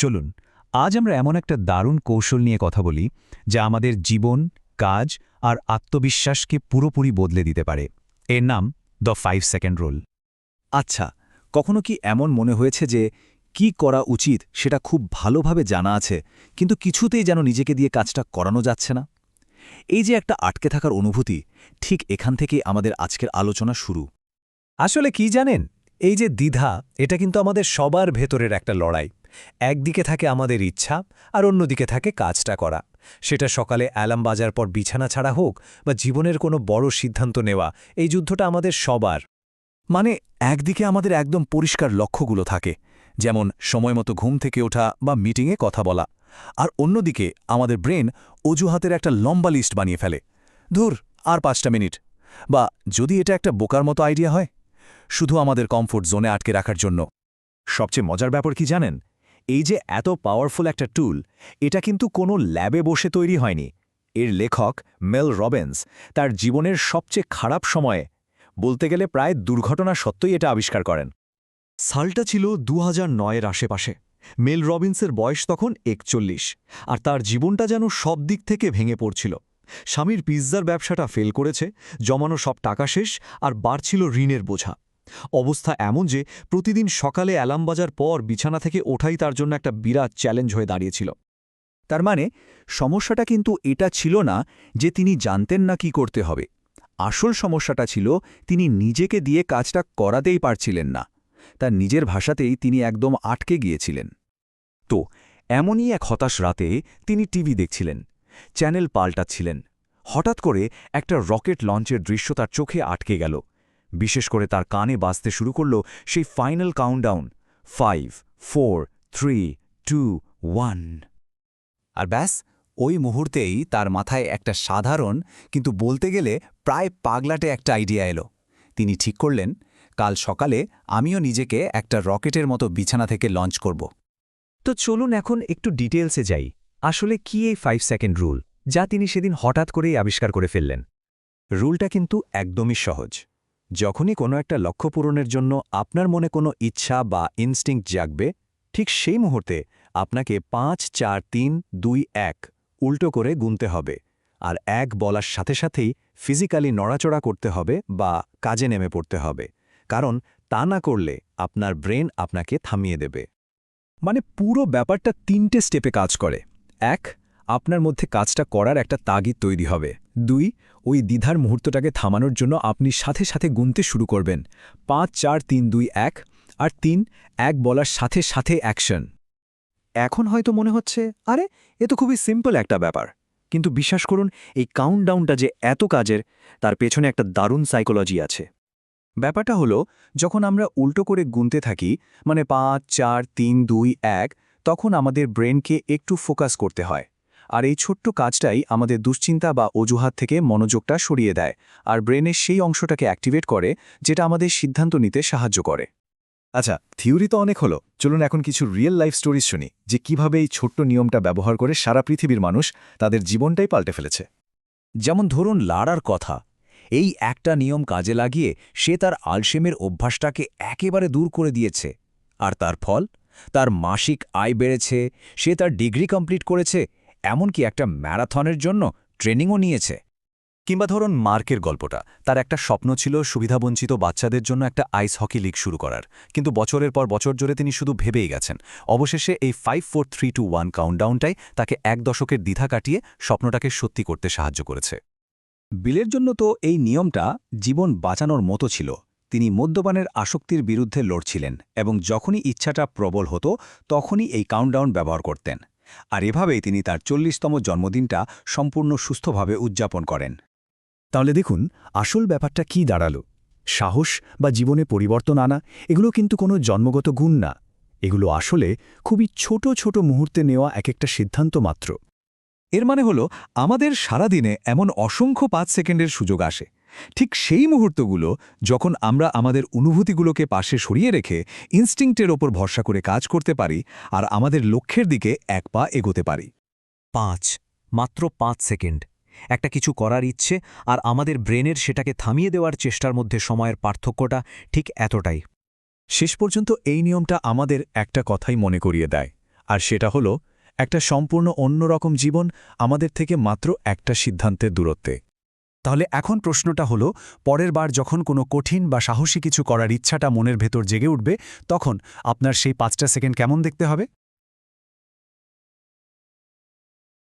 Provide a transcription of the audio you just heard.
চলুন আজ আমরা এমন একটা দারুণ কৌশল নিয়ে কথা বলি যা আমাদের জীবন, কাজ আর আত্মবিশ্বাসকে পুরোপুরি বদলে দিতে পারে। এর নাম দ্য 5 সেকেন্ড রুল। আচ্ছা, কখনো কি এমন মনে হয়েছে যে কি করা উচিত সেটা খুব ভালোভাবে জানা আছে, কিন্তু কিছুতেই যেন নিজেকে দিয়ে কাজটা করানো যাচ্ছে না? এই যে একটা আটকে থাকার অনুভূতি, ঠিক এখান থেকেই আমাদের আজকের আলোচনা শুরু। আসলে কি জানেন, এই যে দ্বিধা, এটা কিন্তু আমাদের সবার ভেতরের একটা লড়াই। একদিকে থাকে আমাদের ইচ্ছা আর অন্যদিকে থাকে কাজটা করা। সেটা সকালে অ্যালার্ম বাজার পর বিছানা ছাড়া হোক বা জীবনের কোনো বড় সিদ্ধান্ত নেওয়া, এই যুদ্ধটা আমাদের সবার। মানে একদিকে আমাদের একদম পরিষ্কার লক্ষ্যগুলো থাকে, যেমন সময়মতো ঘুম থেকে ওঠা বা মিটিংয়ে কথা বলা, আর অন্যদিকে আমাদের ব্রেন অজুহাতের একটা লম্বা লিস্ট বানিয়ে ফেলে। ধুর, আর 5টা মিনিট, বা যদি এটা একটা বোকার মতো আইডিয়া হয়, শুধু আমাদের কমফোর্ট জোনে আটকে রাখার জন্য। সবচেয়ে মজার ব্যাপার কি জানেন, এই যে এত পাওয়ারফুল একটা টুল, এটা কিন্তু কোনো ল্যাবে বসে তৈরি হয়নি। এর লেখক মেল রবিন্স তার জীবনের সবচেয়ে খারাপ সময়ে, বলতে গেলে প্রায় দুর্ঘটনা সত্ত্বেই এটা আবিষ্কার করেন। সালটা ছিল 2009-এর আশেপাশে। মেল রবিন্সের বয়স তখন 41, আর তার জীবনটা যেন সব দিক থেকে ভেঙে পড়ছিল। স্বামীর পিৎজার ব্যবসাটা ফেল করেছে, জমানো সব টাকা শেষ, আর বাড়ছিল ঋণের বোঝা। অবস্থা এমন যে প্রতিদিন সকালে অ্যালার্ম বাজার পর বিছানা থেকে ওঠাই তার জন্য একটা বিরাট চ্যালেঞ্জ হয়ে দাঁড়িয়েছিল। তার মানে সমস্যাটা কিন্তু এটা ছিল না যে তিনি জানতেন না কি করতে হবে। আসল সমস্যাটা ছিল তিনি নিজেকে দিয়ে কাজটা করাতেই পারছিলেন না। তার নিজের ভাষাতেই তিনি একদম আটকে গিয়েছিলেন। তো এমনই এক হতাশ রাতে তিনি টিভি দেখছিলেন, চ্যানেল পাল্টাচ্ছিলেন। হঠাৎ করে একটা রকেট লঞ্চের দৃশ্য তার চোখে আটকে গেল। বিশেষ করে তার কানে বাজতে শুরু করল সেই ফাইনাল কাউন্টডাউন, 5, 4, 3, 2, 1। আর ব্যাস, ওই মুহূর্তেই তার মাথায় একটা সাধারণ কিন্তু বলতে গেলে প্রায় পাগলাটে একটা আইডিয়া এলো। তিনি ঠিক করলেন, কাল সকালে আমিও নিজেকে একটা রকেটের মতো বিছানা থেকে লঞ্চ করব। তো চলুন এখন একটু ডিটেলসে যাই। আসলে কি এই 5 সেকেন্ড রুল, যা তিনি সেদিন হঠাৎ করেই আবিষ্কার করে ফেললেন? রুলটা কিন্তু একদমই সহজ। যখনই কোনো একটা লক্ষ্য পূরণের জন্য আপনার মনে কোনো ইচ্ছা বা ইনস্টিংক্ট জাগবে, ঠিক সেই মুহূর্তে আপনাকে 5, 4, 3, 2, 1 উল্টো করে গুনতে হবে। আর 1 বলার সাথে সাথেই ফিজিক্যালি নড়াচড়া করতে হবে বা কাজে নেমে পড়তে হবে, কারণ তা না করলে আপনার ব্রেন আপনাকে থামিয়ে দেবে। মানে পুরো ব্যাপারটা 3টে স্টেপে কাজ করে। 1, আপনার মধ্যে কাজটা করার একটা তাগিদ তৈরি হবে। 2, ওই দ্বিধার মুহূর্তটাকে থামানোর জন্য আপনি সাথে সাথে গুনতে শুরু করবেন, 5, 4, 3, 2, 1। আর 3, 1 বলার সাথে সাথে অ্যাকশন। এখন হয়তো মনে হচ্ছে, আরে এ তো খুবই সিম্পল একটা ব্যাপার। কিন্তু বিশ্বাস করুন, এই কাউন্টডাউনটা যে এত কাজের, তার পেছনে একটা দারুণ সাইকোলজি আছে। ব্যাপারটা হলো, যখন আমরা উল্টো করে গুনতে থাকি, মানে 5, 4, 3, 2, 1, তখন আমাদের ব্রেনকে একটু ফোকাস করতে হয়। আর এই ছোট্ট কাজটাই আমাদের দুশ্চিন্তা বা অজুহাত থেকে মনোযোগটা সরিয়ে দেয়, আর ব্রেনের সেই অংশটাকে অ্যাক্টিভেট করে যেটা আমাদের সিদ্ধান্ত নিতে সাহায্য করে। আচ্ছা, থিওরি তো অনেক হলো, চলুন এখন কিছু রিয়েল লাইফ স্টোরিজ শুনি, যে কিভাবে এই ছোট্ট নিয়মটা ব্যবহার করে সারা পৃথিবীর মানুষ তাদের জীবনটাই পাল্টে ফেলেছে। যেমন ধরুন লারার কথা। এই একটা নিয়ম কাজে লাগিয়ে সে তার আলসেমের অভ্যাসটাকে একেবারে দূর করে দিয়েছে। আর তার ফল, তার মাসিক আয় বেড়েছে, সে তার ডিগ্রি কমপ্লিট করেছে, এমনকি একটা ম্যারাথনের জন্য ট্রেনিংও নিয়েছে। কিংবা ধরুন মার্কের গল্পটা, তার একটা স্বপ্ন ছিল সুবিধাবঞ্চিত বাচ্চাদের জন্য একটা আইস হকি লিগ শুরু করার, কিন্তু বছরের পর বছর জুড়ে তিনি শুধু ভেবেই গেছেন। অবশেষে এই 5, 4, 3, 2, 1 কাউন্টডাউনটাই তাকে 1 দশকের দ্বিধা কাটিয়ে স্বপ্নটাকে সত্যি করতে সাহায্য করেছে। বিলের জন্য তো এই নিয়মটা জীবন বাঁচানোর মতো ছিল। তিনি মদ্যপানের আসক্তির বিরুদ্ধে লড়ছিলেন, এবং যখনই ইচ্ছাটা প্রবল হতো তখনই এই কাউন্টডাউন ব্যবহার করতেন। আর এভাবেই তিনি তার 40তম জন্মদিনটা সম্পূর্ণ সুস্থভাবে উদযাপন করেন। তাহলে দেখুন, আসল ব্যাপারটা কি দাঁড়ালো। সাহস বা জীবনে পরিবর্তন আনা, এগুলো কিন্তু কোনো জন্মগত গুণ না। এগুলো আসলে খুবই ছোট ছোট মুহূর্তে নেওয়া এক একটা সিদ্ধান্ত মাত্র। এর মানে হলো, আমাদের সারাদিনে এমন অসংখ্য 5 সেকেন্ডের সুযোগ আসে। ঠিক সেই মুহূর্তগুলো যখন আমরা আমাদের অনুভূতিগুলোকে পাশে সরিয়ে রেখে ইনস্টিংক্টের ওপর ভরসা করে কাজ করতে পারি আর আমাদের লক্ষ্যের দিকে 1 পা এগোতে পারি। 5, মাত্র 5 সেকেন্ড। একটা কিছু করার ইচ্ছে আর আমাদের ব্রেনের সেটাকে থামিয়ে দেওয়ার চেষ্টার মধ্যে সময়ের পার্থক্যটা ঠিক এতটাই। শেষ পর্যন্ত এই নিয়মটা আমাদের একটা কথাই মনে করিয়ে দেয়, আর সেটা হলো একটা সম্পূর্ণ অন্যরকম জীবন আমাদের থেকে মাত্র একটা সিদ্ধান্তের দূরত্বে। তাহলে এখন প্রশ্নটা হলো, পরের বার যখন কোনো কঠিন বা সাহসী কিছু করার ইচ্ছাটা মনের ভেতর জেগে উঠবে, তখন আপনার সেই 5টা সেকেন্ড কেমন দেখতে হবে?